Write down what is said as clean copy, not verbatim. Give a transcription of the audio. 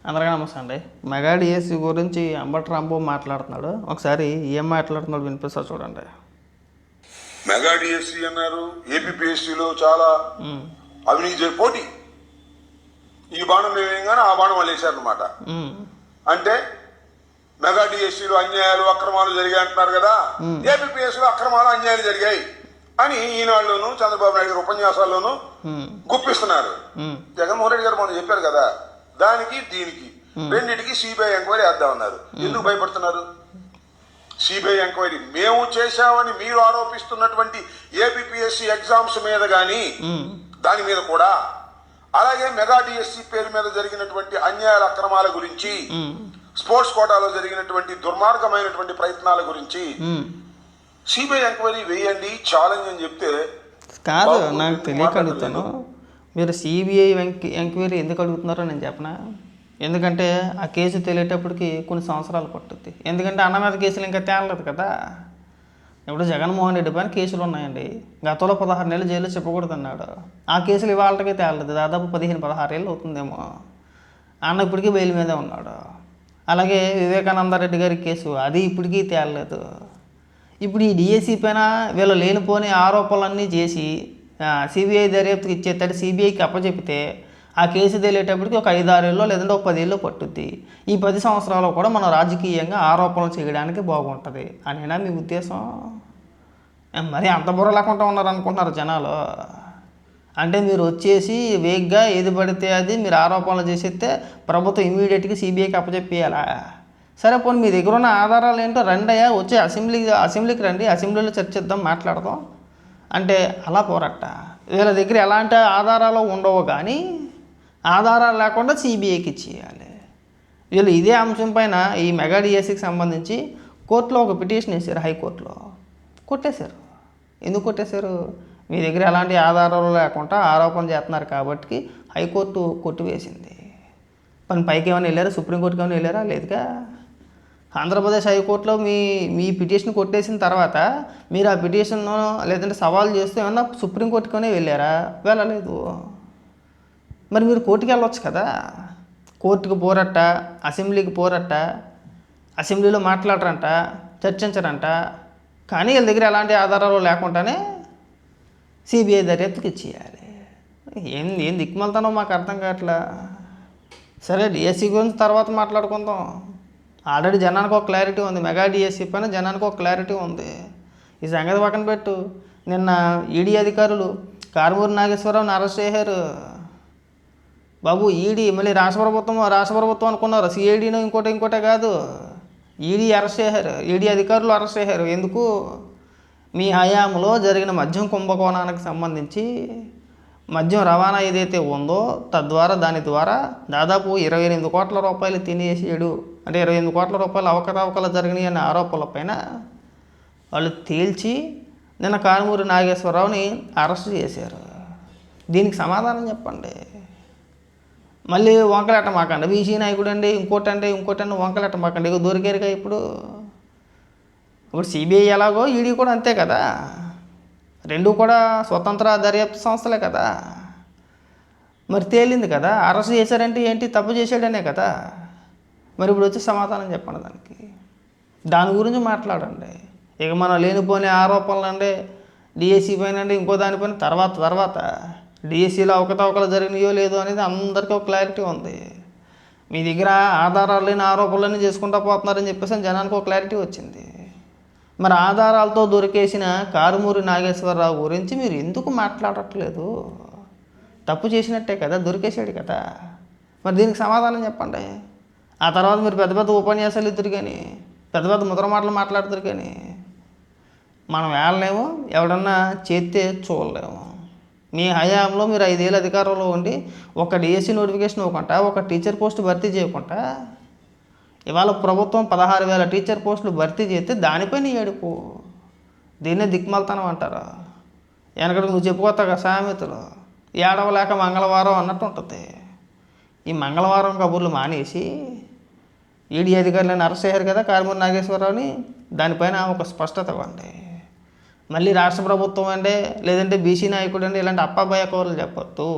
అందరికీ నమస్తే అండి. మెగా డిఎస్సి గురించి అంబటి రాంబాబు మాట్లాడుతున్నాడు. ఒకసారి ఏం మాట్లాడుతున్నాడు వినిపిస్తా చూడండి. మెగా డిఎస్సి అన్నారు, ఏపీపీఎస్సీలో చాలా అవినీతి పోటీ, ఈ బాణం వేయంగానే ఆ బాణం వాళ్ళు వేశారనమాట. అంటే మెగా డిఎస్సీలో అన్యాయాలు అక్రమాలు జరిగాయి అంటున్నారు కదా, ఏపీపీఎస్సీలో అక్రమాలు అన్యాయాలు జరిగాయి అని ఈనాడులోను చంద్రబాబు నాయుడు గారి ఉపన్యాసాల్లోనూ గుప్పిస్తున్నారు. జగన్మోహన్ రెడ్డి గారు మనం చెప్పారు కదా, దానికి దీనికి రెండింటికి సిబిఐ ఎంక్వైరీ వేద్దామన్నారు. ఎందుకు భయపడుతున్నారు? సిబిఐ ఎంక్వైరీ మేము చేశామని మీరు ఆరోపిస్తున్నటువంటి ఏపీపీఎస్సీ ఎగ్జామ్స్ మీద కానీ దాని మీద కూడా, అలాగే మెగా డిఎస్సీ పేరు మీద జరిగినటువంటి అన్యాయాల అక్రమాల గురించి, స్పోర్ట్స్ కోటాలో జరిగినటువంటి దుర్మార్గమైనటువంటి ప్రయత్నాల గురించి సిబిఐ ఎంక్వైరీ వేయండి ఛాలెంజ్ అని చెప్తే కాదు. నాకు తెలియక అడుగుతాను, మీరు సిబిఐ ఎంక్వైరీ ఎందుకు అడుగుతున్నారో నేను చెప్పనా? ఎందుకంటే ఆ కేసు తెలియటప్పటికి కొన్ని సంవత్సరాలు పట్టుద్ది. ఎందుకంటే అన్న మీద కేసులు ఇంకా తేలలేదు కదా. ఇప్పుడు జగన్మోహన్ రెడ్డి పైన కేసులు ఉన్నాయండి. గతంలో 16 నెలలు జైలు చెప్పకూడదు అన్నాడు. ఆ కేసులు ఇవాళకే తేలలేదు. దాదాపు 15-16 ఏళ్ళు అవుతుందేమో. అన్న ఇప్పటికీ బెయిల్ మీదే ఉన్నాడు. అలాగే వివేకానంద రెడ్డి గారి కేసు, అది ఇప్పటికీ తేలలేదు. ఇప్పుడు ఈ డిఎస్సి పైన వీళ్ళు లేనిపోని ఆరోపణలన్నీ చేసి సిబిఐ దర్యాప్తుకి ఇచ్చేస్తాడు. సిబిఐకి అప్పచెపితే ఆ కేసు తెలియటప్పటికి ఒక 5-6 ఏళ్ళలో లేదంటే ఒక 10 ఏళ్ళు పట్టుద్ది. ఈ 10 సంవత్సరాలు కూడా మనం రాజకీయంగా ఆరోపణలు చేయడానికి బాగుంటుంది అనేనా మీ ఉద్దేశం? మరి అంత బుర్ర లేకుండా ఉన్నారనుకుంటున్నారు జనాలు. అంటే మీరు వచ్చేసి వేగ్గా ఏది పడితే అది మీరు ఆరోపణలు చేసేస్తే ప్రభుత్వం ఇమీడియట్గా సిబిఐకి అప్పచెప్పేయాలా? సరే, పోనీ మీ దగ్గర ఉన్న ఆధారాలు ఏంటో రండి అయ్యా, వచ్చి అసెంబ్లీకి రండి, అసెంబ్లీలో చర్చిద్దాం, మాట్లాడదాం అంటే అలా పోరట. వీళ్ళ దగ్గర ఎలాంటి ఆధారాలు ఉండవు, కానీ ఆధారాలు లేకుండా సిబిఐకి ఇచ్చేయాలి. వీళ్ళు ఇదే అంశం పైన ఈ మెగా డిఎస్సికి సంబంధించి కోర్టులో ఒక పిటిషన్ వేశారు, హైకోర్టులో. కొట్టేశారు. ఎందుకు కొట్టేశారు? మీ దగ్గర ఎలాంటి ఆధారాలు లేకుండా ఆరోపణ చేస్తున్నారు కాబట్టి హైకోర్టు కొట్టివేసింది. పని పైకి ఏమైనా వెళ్ళారా? సుప్రీంకోర్టుకి ఏమైనా వెళ్ళారా? లేదుగా. ఆంధ్రప్రదేశ్ హైకోర్టులో మీ పిటిషన్ కొట్టేసిన తర్వాత మీరు ఆ పిటిషన్ లేదంటే సవాల్ చేస్తూ ఏమన్నా సుప్రీంకోర్టులోనే వెళ్ళారా? వెళ్ళలేదు. మరి మీరు కోర్టుకి వెళ్ళొచ్చు కదా. కోర్టుకు పోరట, అసెంబ్లీకి పోరట, అసెంబ్లీలో మాట్లాడరంట, చర్చించరంట. కానీ వీళ్ళ దగ్గర ఎలాంటి ఆధారాలు లేకుండానే సిబిఐ దర్యాప్తుకి ఇచ్చేయాలి. ఏం దిక్కుమలుతానో మాకు అర్థం కావట్లా. సరే, డిఎస్సి గురించి తర్వాత మాట్లాడుకుందాం. ఆల్రెడీ జనానికి ఒక క్లారిటీ ఉంది. మెగా డిఎస్సి పైన జనానికి ఒక క్లారిటీ ఉంది. ఈ సంగతి పక్కన పెట్టు. నిన్న ఈడీ అధికారులు కారుమూరి నాగేశ్వరరావుని అరెస్ట్ చేశారు. బాబు, ఈడీ మళ్ళీ రాష్ట్ర ప్రభుత్వం అనుకున్నారు. సిఐడీను ఇంకోటే కాదు. ఈడీ అరెస్ట్ చేశారు. ఈడీ అధికారులు అరెస్ట్ చేశారు. ఎందుకు? మీ హయాంలో జరిగిన మద్యం కుంభకోణానికి సంబంధించి మద్యం రవాణా ఏదైతే ఉందో దాని ద్వారా దాదాపు 28 కోట్ల రూపాయలు తినేసాడు. అంటే 28 కోట్ల రూపాయలు అవకతవకలు జరిగినాయి అనే ఆరోపణలపైన వాళ్ళు తేల్చి నిన్న కారుమూరి నాగేశ్వరరావుని అరెస్ట్ చేశారు. దీనికి సమాధానం చెప్పండి. మళ్ళీ వంకలెట్ట మాకండి, బీసీ నాయకుడు అండి, ఇంకోటండి వంకలెట్ట మాకండి. ఇక దొరికారుగా. ఇప్పుడు సిబిఐ ఎలాగో ఈడీ కూడా అంతే కదా. రెండు కూడా స్వతంత్ర దర్యాప్తు సంస్థలే కదా. మరి తేలింది కదా, అరెస్ట్ చేశారంటే ఏంటి, తప్పు చేశాడనే కదా. మరి ఇప్పుడు వచ్చి సమాధానం చెప్పండి దానికి. దాని గురించి మాట్లాడండి. ఇక మనం లేనిపోని ఆరోపణలు అండి డిఎస్సి పైన అండి, ఇంకో దానిపైన తర్వాత డిఎస్సిలో అవకతవకలు జరిగినాయో లేదో అనేది అందరికీ ఒక క్లారిటీ ఉంది. మీ దగ్గర ఆధారాలు లేని ఆరోపణలన్నీ చేసుకుంటూ పోతున్నారని చెప్పేసి జనానికి ఒక క్లారిటీ వచ్చింది. మరి ఆధారాలతో దొరికేసిన కారుమూరి నాగేశ్వరరావు గురించి మీరు ఎందుకు మాట్లాడట్లేదు? తప్పు చేసినట్టే కదా, దొరికేసాడు కదా. మరి దీనికి సమాధానం చెప్పండి. ఆ తర్వాత మీరు పెద్ద ఉపన్యాసాలు ఇద్దరు కానీ పెద్ద ముద్ర మాటలు మాట్లాడుతారు, కానీ మనం వేళలేము, ఎవడన్నా చేస్తే చూడలేము. మీ హయాంలో మీరు 5 ఏళ్ళ అధికారంలో ఉండి ఒక డిఎస్సి నోటిఫికేషన్ ఇవ్వకుండా, ఒక టీచర్ పోస్ట్ భర్తీ చేయకుండా, ఇవాళ ప్రభుత్వం 16,000 టీచర్ పోస్టులు భర్తీ చేస్తే దానిపైన ఏడుపు. దీన్నే దిక్మల్తనం అంటారు. వెనకటి నువ్వు చెప్పుకోతావు కదా సామెతలు, ఏడవలేక మంగళవారం అన్నట్టు ఉంటుంది. ఈ మంగళవారం కబుర్లు మానేసి ఈడీ అధికారులను అరెస్ట్ చేశారు కదా కారుమూరి నాగేశ్వరరావుని, దానిపైన ఒక స్పష్టత ఇవ్వండి. మళ్ళీ రాష్ట్ర ప్రభుత్వం అంటే లేదంటే బీసీ నాయకుడు అంటే ఇలాంటి అప్పాభయ కౌరులు చెప్పొద్దు.